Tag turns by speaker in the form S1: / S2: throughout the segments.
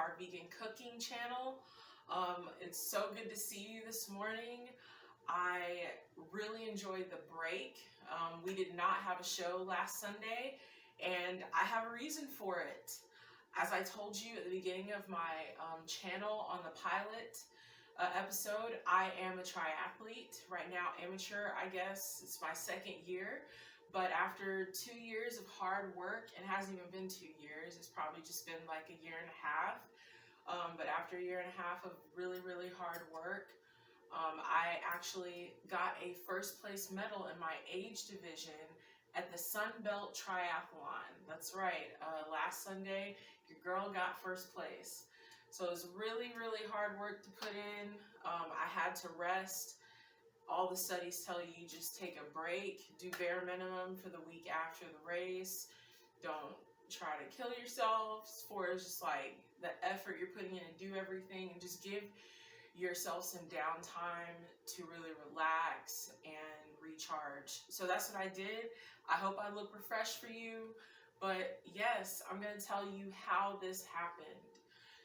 S1: our vegan cooking channel. It's so good to see you this morning. I really enjoyed the break. We did not have a show last Sunday, and I have a reason for it. As I told you at the beginning of my channel on the pilot episode, I am a triathlete. Right now, amateur, I guess. It's my second year. But after 2 years of hard work, and it hasn't even been 2 years, it's probably just been like a year and a half. But after a year and a half of really, really hard work, I actually got a first place medal in my age division at the Sun Belt Triathlon. That's right, last Sunday, your girl got first place. So it was really, really hard work to put in. I had to rest. All the studies tell you just take a break, do bare minimum for the week after the race. Don't try to kill yourself for it's just like the effort you're putting in and do everything, and just give yourself some downtime to really relax and recharge. So that's what I did. I hope I look refreshed for you. But yes, I'm going to tell you how this happened.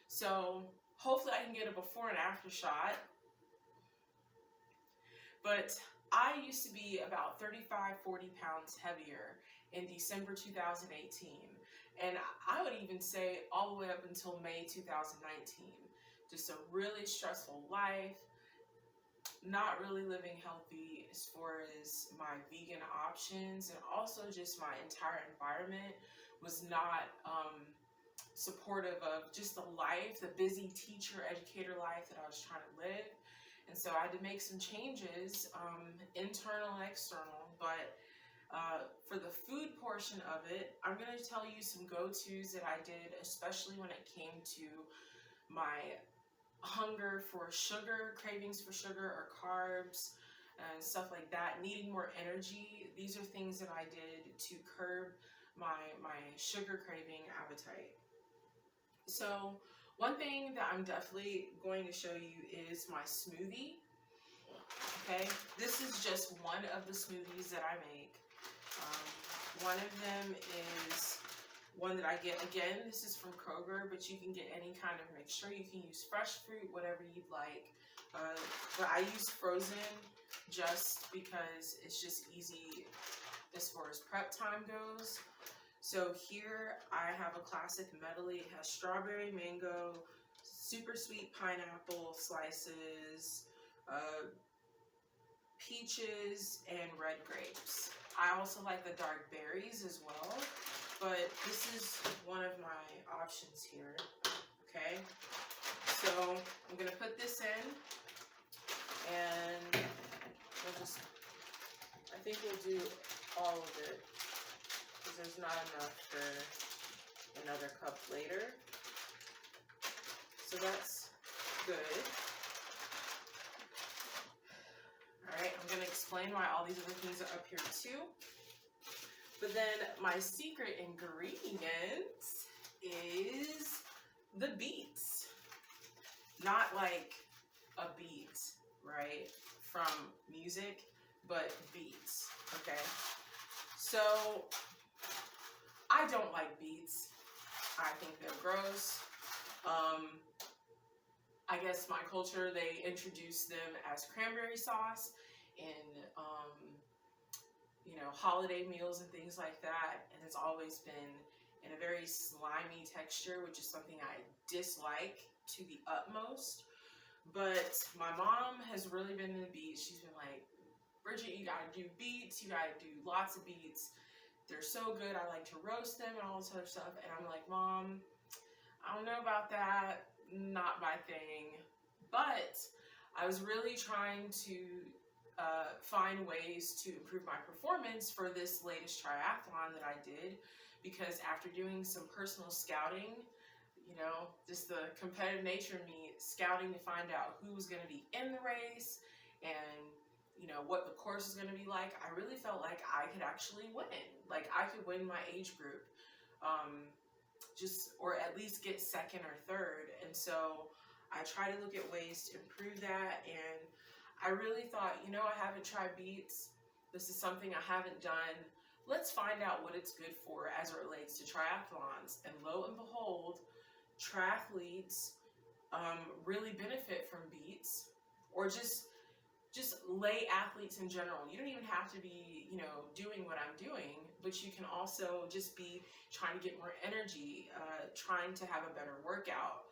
S1: So hopefully I can get a before and after shot. But I used to be about 35, 40 pounds heavier in December 2018. And I would even say all the way up until May 2019. Just a really stressful life, not really living healthy as far as my vegan options, and also just my entire environment was not supportive of just the life, the busy teacher, educator life that I was trying to live. And so I had to make some changes, internal and external. But for the food portion of it, I'm going to tell you some go-tos that I did, especially when it came to my hunger for sugar, cravings for sugar or carbs and stuff like that, needing more energy. These are things that I did to curb my sugar craving appetite. So one thing that I'm definitely going to show you is my smoothie. Okay, this is just one of the smoothies that I make. One of them is one that I get, again, this is from Kroger, but you can get any kind of mixture. You can use fresh fruit, whatever you'd like. But I use frozen just because it's just easy as far as prep time goes. So here I have a classic medley. It has strawberry, mango, super sweet pineapple slices, peaches, and red grapes. I also like the dark berries as well, but this is one of my options here. Okay, so I'm gonna put this in, and I think we'll do all of it, because there's not enough for another cup later. So that's good. All right, I'm gonna explain why all these other things are up here too. But then my secret ingredient is the beets. Not like a beat, right, from music, but beets, okay? So I don't like beets. I think they're gross. I guess my culture, they introduced them as cranberry sauce in, holiday meals and things like that. And it's always been in a very slimy texture, which is something I dislike to the utmost. But my mom has really been in the beets. She's been like, Bridget, you gotta do beets. You gotta do lots of beets. They're so good. I like to roast them and all this other stuff. And I'm like, Mom, I don't know about that. Not my thing. But I was really trying to find ways to improve my performance for this latest triathlon that I did, because after doing some personal scouting, just the competitive nature of me, scouting to find out who was going to be in the race and what the course is going to be like, I really felt like I could actually win. Like I could win my age group, or at least get second or third. And so I try to look at ways to improve that. And I really thought, I haven't tried beets. This is something I haven't done. Let's find out what it's good for as it relates to triathlons. And lo and behold, triathletes really benefit from beets, or just lay athletes in general. You don't even have to be, you know, doing what I'm doing, but you can also just be trying to get more energy, trying to have a better workout,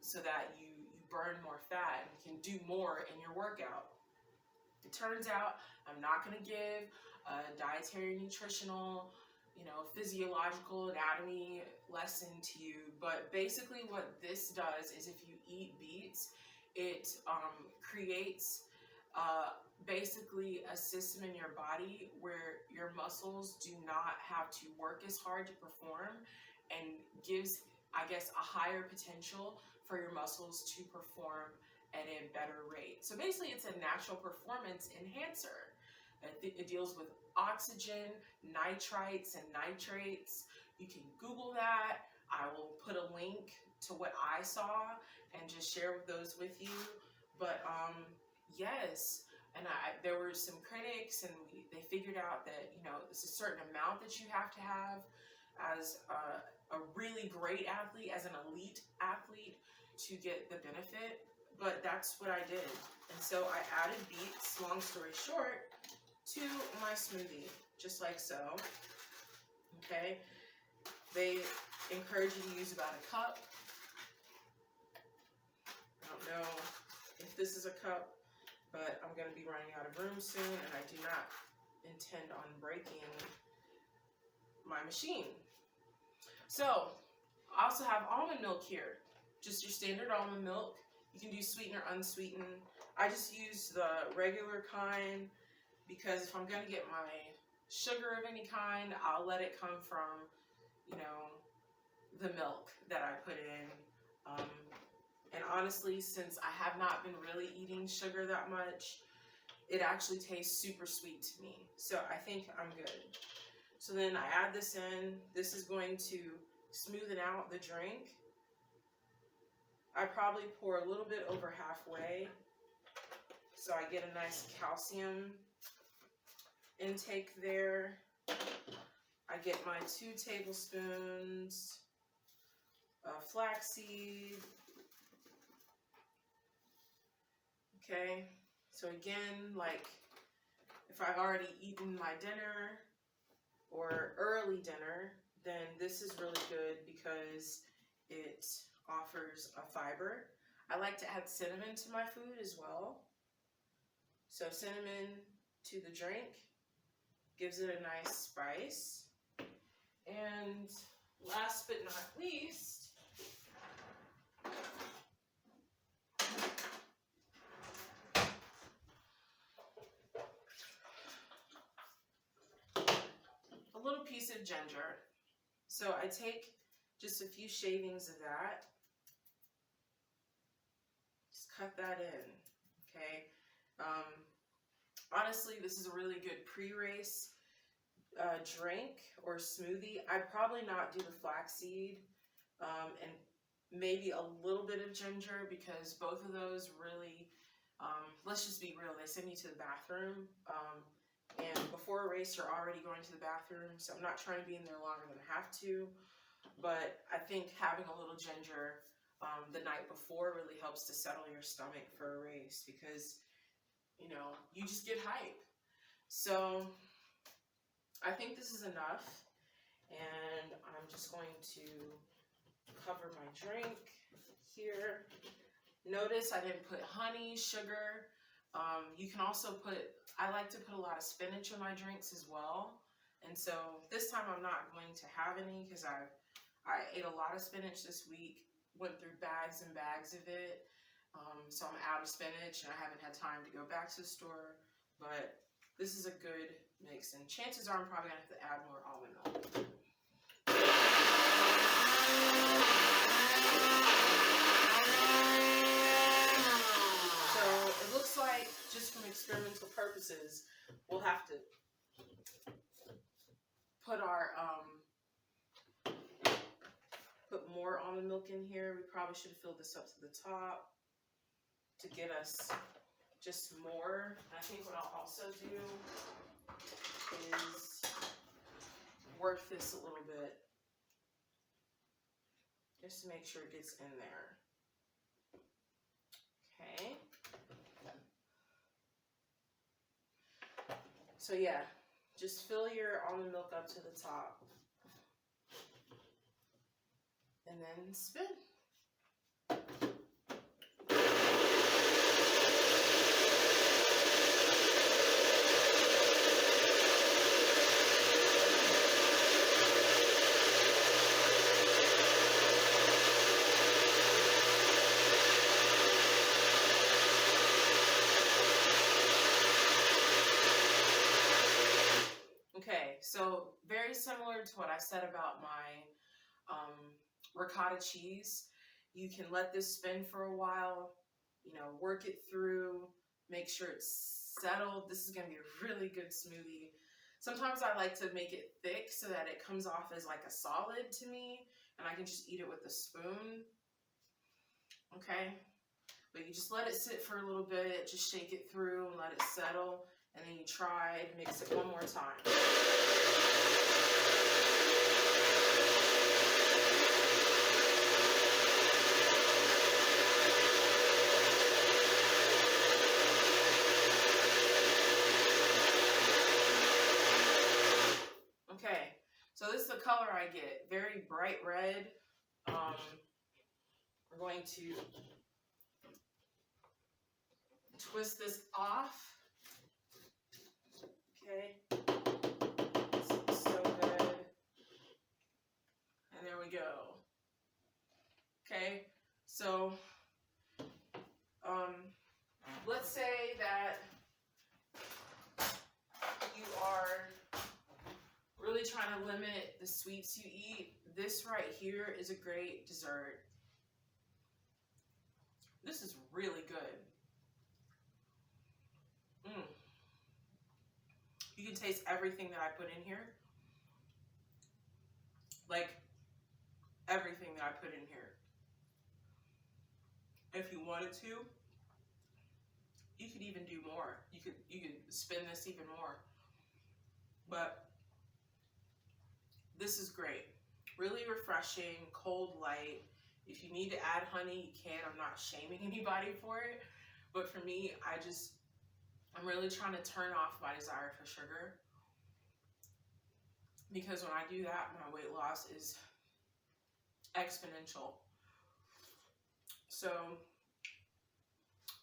S1: so that you burn more fat and can do more in your workout. It turns out I'm not going to give a dietary, nutritional, you know, physiological anatomy lesson to you, but basically what this does is if you eat beets, it creates basically a system in your body where your muscles do not have to work as hard to perform, and gives, I guess, a higher potential for your muscles to perform at a better rate. So basically it's a natural performance enhancer. It deals with oxygen, nitrites, and nitrates. You can Google that. I will put a link to what I saw and just share those with you. But yes, and there were some critics, and they figured out that, you know, there's a certain amount that you have to have as a really great athlete, as an elite athlete, to get the benefit. But that's what I did. And so I added beets, long story short, to my smoothie, just like so. Okay, they encourage you to use about a cup. I don't know if this is a cup, but I'm going to be running out of room soon, and I do not intend on breaking my machine. So I also have almond milk here, just your standard almond milk. You can do sweetened or unsweetened. I just use the regular kind because if I'm going to get my sugar of any kind, I'll let it come from, you know, the milk that I put in. And honestly, since I have not been really eating sugar that much, it actually tastes super sweet to me. So I think I'm good. So then I add this in. This is going to smoothen out the drink. I probably pour a little bit over halfway, so I get a nice calcium intake there. I get my 2 tablespoons of flaxseed. Okay, so again, like if I've already eaten my dinner or early dinner, then this is really good because it offers a fiber. I like to add cinnamon to my food as well. So cinnamon to the drink gives it a nice spice. And last but not least, a little piece of ginger. So I take just a few shavings of that. Just cut that in, okay? Honestly, this is a really good pre-race drink or smoothie. I'd probably not do the flaxseed and maybe a little bit of ginger, because both of those really, let's just be real, they send you to the bathroom. And before a race, you're already going to the bathroom, so I'm not trying to be in there longer than I have to. But I think having a little ginger the night before really helps to settle your stomach for a race, because, you know, you just get hype. So I think this is enough, and I'm just going to cover my drink here. Notice I didn't put honey, sugar. You can also put, I like to put a lot of spinach in my drinks as well. And so this time I'm not going to have any because I ate a lot of spinach this week, went through bags and bags of it. So I'm out of spinach and I haven't had time to go back to the store. But this is a good mix, and chances are I'm probably going to have to add more almond milk. So it looks like, just from experimental purposes, we'll have to put our put more almond milk in here. We probably should have filled this up to the top to get us just more. I think what I'll also do is work this a little bit just to make sure it gets in there. Okay. So yeah, just fill your almond milk up to the top. And then spin. Okay, so very similar to what I said about my ricotta cheese. You can let this spin for a while, you know, work it through, make sure it's settled. This is going to be a really good smoothie. Sometimes I like to make it thick so that it comes off as like a solid to me, and I can just eat it with a spoon. Okay, but you just let it sit for a little bit, just shake it through and let it settle, and then you try and mix it one more time. Okay, so this is the color I get, very bright red. We're going to twist this off. Okay, this looks so good. And there we go. Okay, so let's say that you are really trying to limit the sweets you eat. This right here is a great dessert. This is really good. You can taste everything that I put in here. Like everything that I put in here. If you wanted to, you could even do more. You could spin this even more. But this is great. Really refreshing, cold, light. If you need to add honey, you can. I'm not shaming anybody for it. But for me, I'm really trying to turn off my desire for sugar. Because when I do that, my weight loss is exponential. So,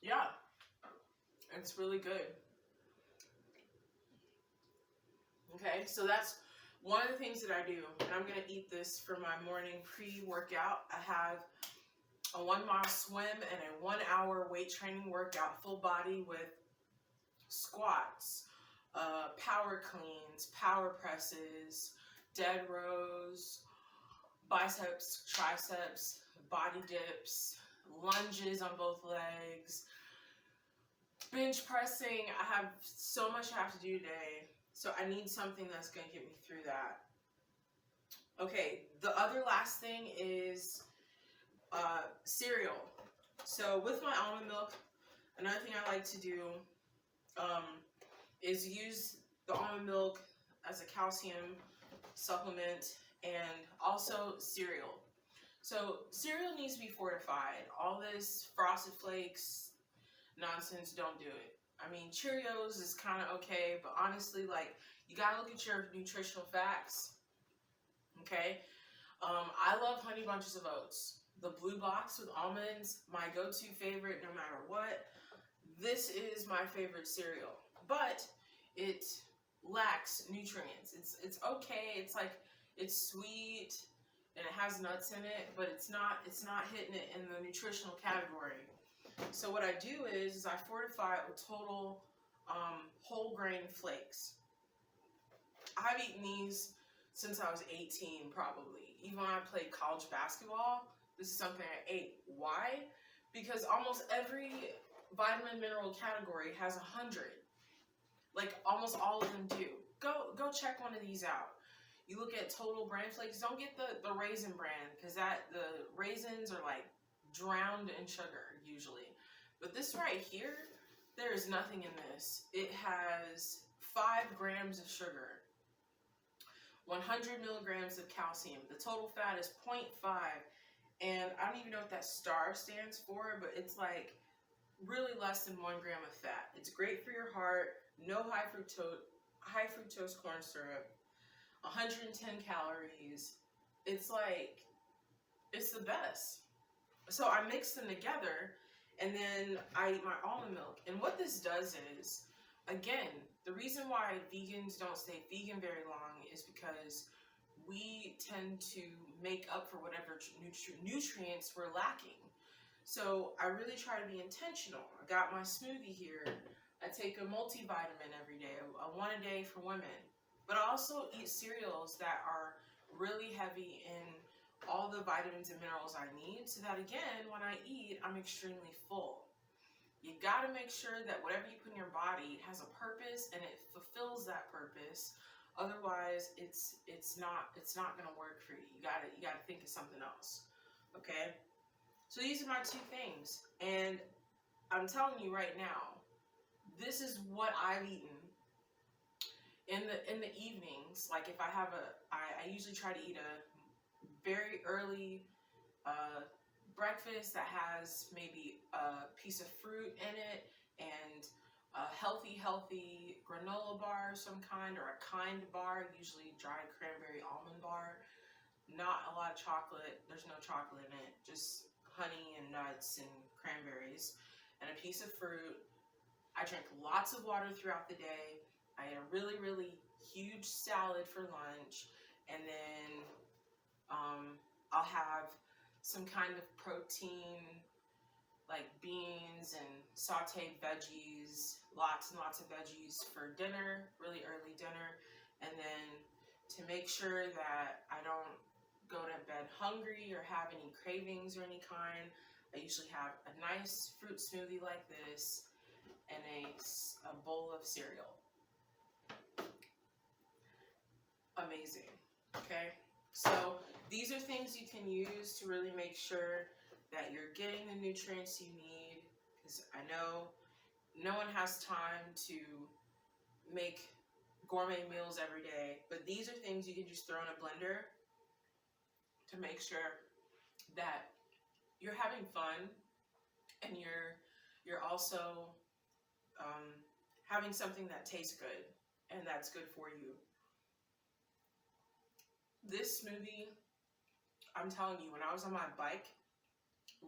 S1: yeah, it's really good. Okay, so that's one of the things that I do, and I'm going to eat this for my morning pre-workout. I have a 1 mile swim and a 1 hour weight training workout, full body with squats, power cleans, power presses, dead rows, biceps, triceps, body dips, lunges on both legs, bench pressing. I have so much I have to do today. So I need something that's going to get me through that. Okay, the other last thing is cereal. So with my almond milk, another thing I like to do is use the almond milk as a calcium supplement, and also cereal. So cereal needs to be fortified. All this Frosted Flakes nonsense, don't do it. I mean, Cheerios is kind of okay, but honestly, like, you gotta look at your nutritional facts, okay? I love Honey Bunches of Oats. The blue box with almonds, my go-to favorite no matter what. This is my favorite cereal, but it lacks nutrients. It's okay. It's like, it's sweet and it has nuts in it, but it's not hitting it in the nutritional category. So what I do is I fortify it with total whole grain flakes. I've eaten these since I was 18 probably. Even when I played college basketball, this is something I ate. Why? Because almost every vitamin mineral category has 100. Like almost all of them do. Go check one of these out. You look at total bran flakes. Don't get the raisin bran, because the raisins are like drowned in sugar usually. But this right here, there is nothing in this. It has 5 grams of sugar, 100 milligrams of calcium. The total fat is 0.5, And I don't even know what that star stands for, but it's like really less than 1 gram of fat. It's great for your heart, no high fructose corn syrup, 110 calories. It's like, it's the best. So I mix them together, and then I eat my almond milk. And what this does is, again, the reason why vegans don't stay vegan very long is because we tend to make up for whatever nutrients we're lacking. So I really try to be intentional. I got my smoothie here. I take a multivitamin every day, a one a day for women. But I also eat cereals that are really heavy in all the vitamins and minerals I need, so that again, when I eat, I'm extremely full. You gotta make sure that whatever you put in your body has a purpose and it fulfills that purpose. Otherwise, it's not gonna work for you. You gotta think of something else. Okay? So these are my two things. And I'm telling you right now, this is what I've eaten in the evenings. Like if I have I usually try to eat a very early breakfast that has maybe a piece of fruit in it and a healthy granola bar of some kind, or a kind bar, usually dried cranberry almond bar. Not a lot of chocolate. There's no chocolate in it. Just honey and nuts and cranberries and a piece of fruit. I drink lots of water throughout the day. I eat a really huge salad for lunch, and then I'll have some kind of protein like beans and sauteed veggies, lots and lots of veggies for dinner, really early dinner. And then to make sure that I don't go to bed hungry or have any cravings or any kind, I usually have a nice fruit smoothie like this and a bowl of cereal. Amazing. Okay? So these are things you can use to really make sure that you're getting the nutrients you need, because I know no one has time to make gourmet meals every day, but these are things you can just throw in a blender to make sure that you're having fun and you're also having something that tastes good and that's good for you. This smoothie, I'm telling you, when I was on my bike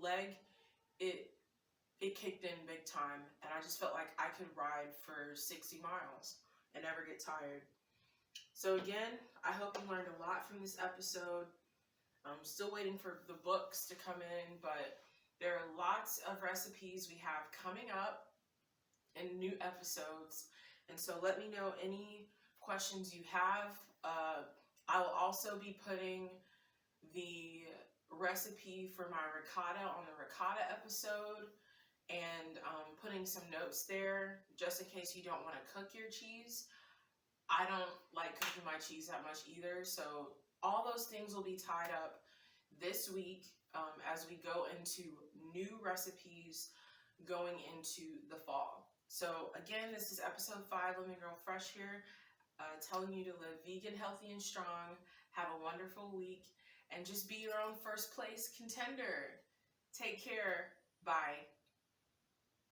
S1: leg, it kicked in big time, and I just felt like I could ride for 60 miles and never get tired. So again, I hope you learned a lot from this episode. I'm still waiting for the books to come in, but there are lots of recipes we have coming up in new episodes. And so let me know any questions you have. I will also be putting the recipe for my ricotta on the ricotta episode, and putting some notes there just in case you don't want to cook your cheese. I don't like cooking my cheese that much either, so all those things will be tied up this week as we go into new recipes going into the fall. So again, this is episode 5, Let Me Grow Fresh here, telling you to live vegan, healthy, and strong. Have a wonderful week, and just be your own first place contender. Take care. Bye.